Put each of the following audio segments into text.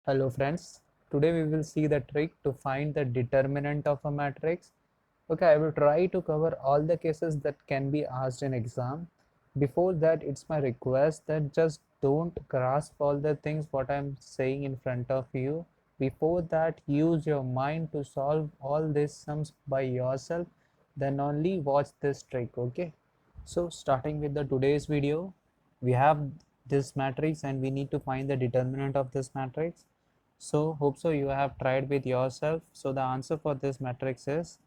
Hello friends, today we will see the trick to find the determinant of a matrix. Okay, I will try to cover all the cases that can be asked in exam. Before that, it's my request that just don't grasp all the things what I'm saying in front of you. Before that, use your mind to solve all these sums by yourself, then only watch this trick, okay? So starting with the today's video, we have this matrix and we need to find the determinant of this matrix. So hope so you have tried with yourself. So the answer for this matrix is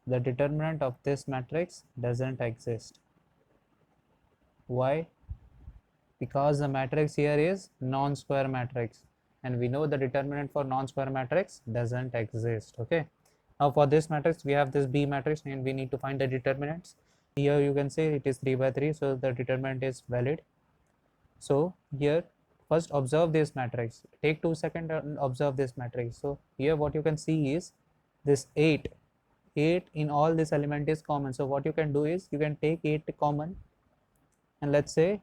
the determinant of this matrix doesn't exist. Why? Because the matrix here is non-square matrix and we know the determinant for non-square matrix doesn't exist. Okay, now for this matrix we have this B matrix and we need to find the determinants. Here you can say it is 3 by 3, so the determinant is valid. So here first observe this matrix, take 2 seconds and observe this matrix. So here what you can see is this 8 in all this element is common. So what you can do is you can take 8 common, and let's say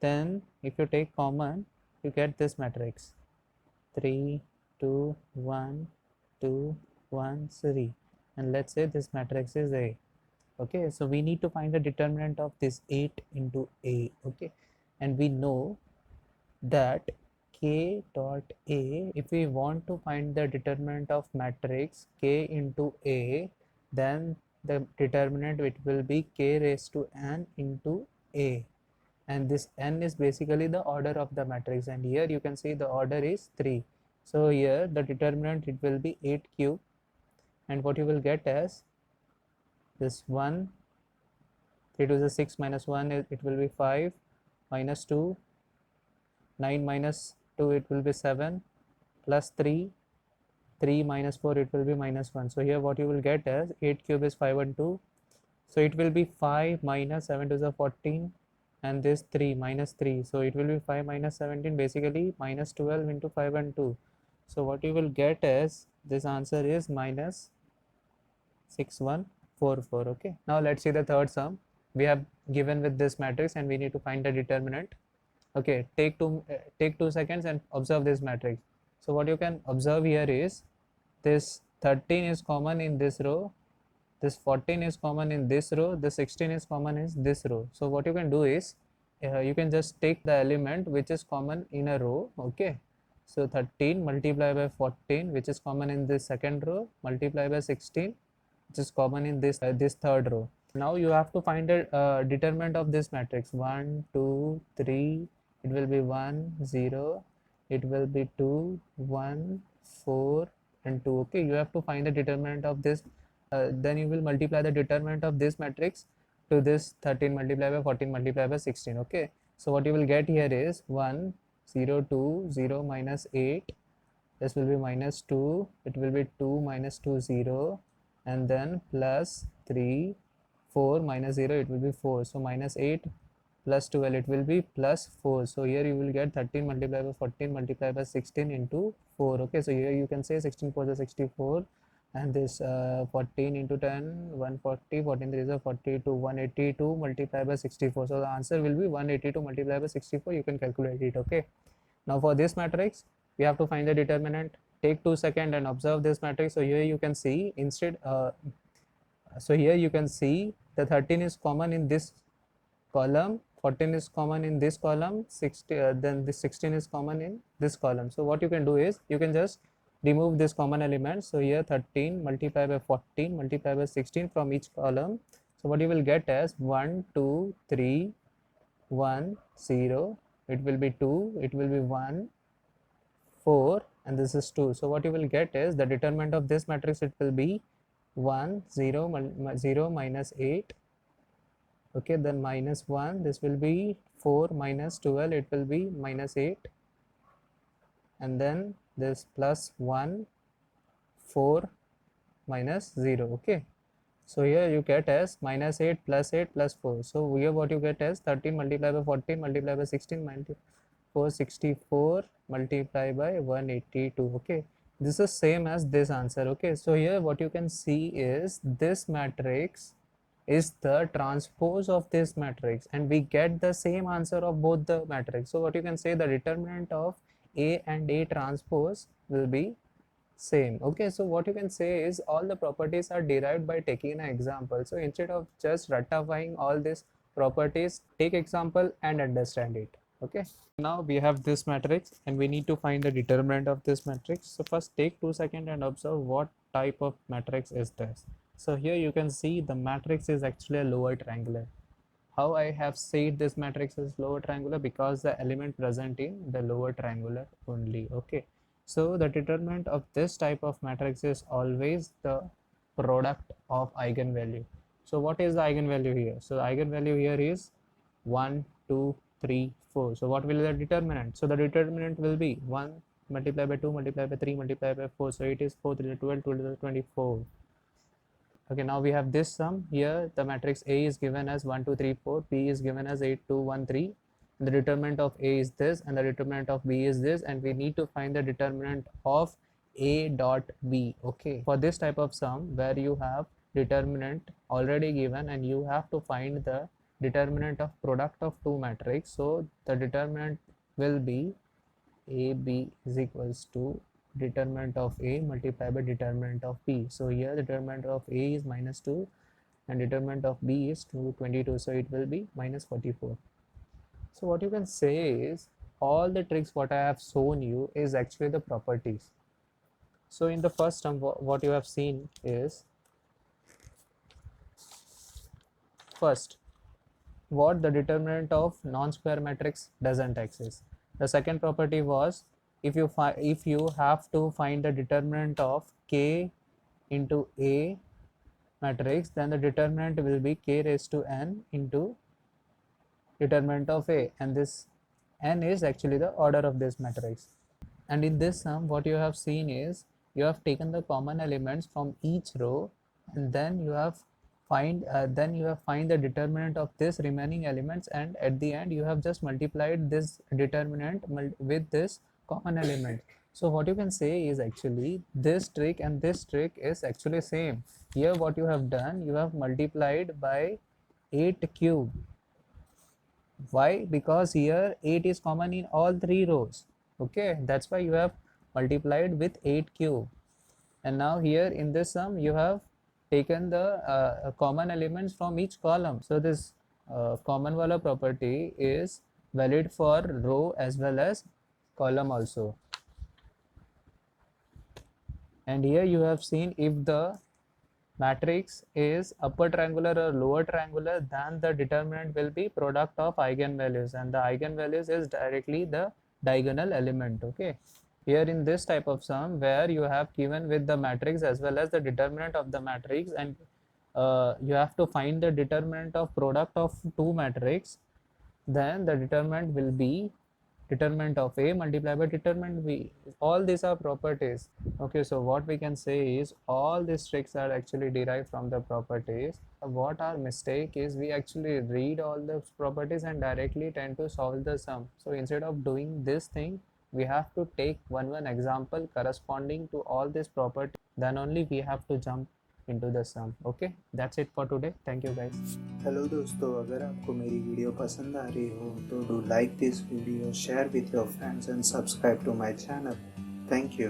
then if you take common you get this matrix 3 2 1 2 1 3, and let's say this matrix is A. Okay, so we need to find the determinant of this 8 into A. Okay, and we know that K dot A, if we want to find the determinant of matrix K into A, then the determinant it will be K raised to n into A, and this n is basically the order of the matrix, and here you can see the order is 3. So here the determinant it will be 8 cube, and what you will get as this 1, 3 to the 6 minus 1 it will be 5, minus 2, 9 minus 2 it will be 7, plus 3, 3 minus 4 it will be minus 1. So here what you will get as 8 cube is 5 and 2, so it will be 5 minus 7 to the 14, and this 3 minus 3, so it will be 5 minus 17, basically minus 12 into 5 and 2. So what you will get is this answer is minus 6144. Okay, now let's see the third sum. We have given with this matrix and we need to find the determinant. Okay, take 2 seconds and observe this matrix. So what you can observe here is this 13 is common in this row, this 14 is common in this row, this 16 is common in this row. So what you can do is you can just take the element which is common in a row. Okay, so 13 multiplied by 14 which is common in this second row, multiply by 16 which is common in this third row. Now you have to find a determinant of this matrix. 1 2 3, it will be 1 0, it will be 2 1 4 and 2. Okay, you have to find the determinant of this. Then you will multiply the determinant of this matrix to this 13 multiplied by 14 multiplied by 16. Okay, so what you will get here is 1 0 2 0 minus 8, this will be minus 2, it will be 2 minus 2 0, and then plus 3 4 minus 0 it will be 4, so minus 8 plus 12 it will be plus 4. So here you will get 13 multiplied by 14 multiplied by 16 into 4. Okay, so here you can say 16 4 is 64, and this 14 into 10 140, 14 3 is 42, 182 multiplied by 64. So the answer will be 182 multiplied by 64. You can calculate it. Okay, now for this matrix we have to find the determinant. Take 2 seconds and observe this matrix. So here you can see instead so here you can see the 13 is common in this column, 14 is common in this column, 60 then this 16 is common in this column. So what you can do is you can just remove this common element. So here 13 multiplied by 14 multiplied by 16 from each column. So what you will get as 1 2 3 1 0, it will be 2, it will be 1 4, and this is 2. So what you will get is the determinant of this matrix, it will be 1 0 0 minus 8. Okay, then minus 1, this will be 4 minus 12, it will be minus 8, and then this plus 1 4 minus 0. Okay, so here you get as minus 8 plus 8 plus 4. So here what you get as 13 multiplied by 14 multiplied by 16 464 multiplied by 182. Okay, this is same as this answer. Okay, so here what you can see is this matrix is the transpose of this matrix, and we get the same answer of both the matrix. So what you can say, the determinant of A and A transpose will be same. Okay, so what you can say is all the properties are derived by taking an example. So instead of just ratifying all these properties, take example and understand it. Okay, now we have this matrix and we need to find the determinant of this matrix. So first take 2 seconds and observe what type of matrix is this. So here you can see the matrix is actually a lower triangular. How I have said this matrix is lower triangular? Because the element present in the lower triangular only. Okay, so the determinant of this type of matrix is always the product of eigenvalue. So what is the eigenvalue here? So the eigenvalue here is 1, 2, 3, 4. So what will be the determinant? So the determinant will be 1 multiplied by 2 multiplied by 3 multiplied by 4. So it is 4 to the 12, 2 to the 24. Okay, now we have this sum here. The matrix A is given as 1, 2, 3, 4. B is given as 8, 2, 1, 3. The determinant of A is this and the determinant of B is this, and we need to find the determinant of A dot B. Okay, for this type of sum where you have determinant already given and you have to find the determinant of product of two matrix. So the determinant will be AB is equals to determinant of A multiplied by determinant of B. So here determinant of A is minus 2 and determinant of B is 22. So it will be minus 44. So what you can say is all the tricks what I have shown you is actually the properties. So in the first term what you have seen is first what the determinant of non-square matrix doesn't exist. The second property was if you have to find the determinant of K into A matrix, then the determinant will be K raised to n into determinant of A, and this n is actually the order of this matrix. And in this sum what you have seen is you have taken the common elements from each row and then you have find the determinant of this remaining elements, and at the end you have just multiplied this determinant with this common element. So what you can say is actually this trick and this trick is actually same. Here what you have done, you have multiplied by 8 cube. Why? Because here 8 is common in all three rows. Okay, that's why you have multiplied with 8 cube. And now here in this sum you have taken the common elements from each column. So this common wala property is valid for row as well as column also. And here you have seen if the matrix is upper triangular or lower triangular, then the determinant will be product of eigenvalues, and the eigenvalues is directly the diagonal element. Okay, here in this type of sum where you have given with the matrix as well as the determinant of the matrix, and you have to find the determinant of product of two matrix, then the determinant will be determinant of A multiplied by determinant B. All these are properties. Okay, so what we can say is all these tricks are actually derived from the properties. What our mistake is, we actually read all the properties and directly tend to solve the sum. So instead of doing this thing, we have to take one example corresponding to all these properties, then only we have to jump into the sum. Okay, that's it for today. Thank you guys. Hello दोस्तों, अगर आपको मेरी video पसंद आ रही हो तो do like this video, share with your friends and subscribe to my channel. Thank you.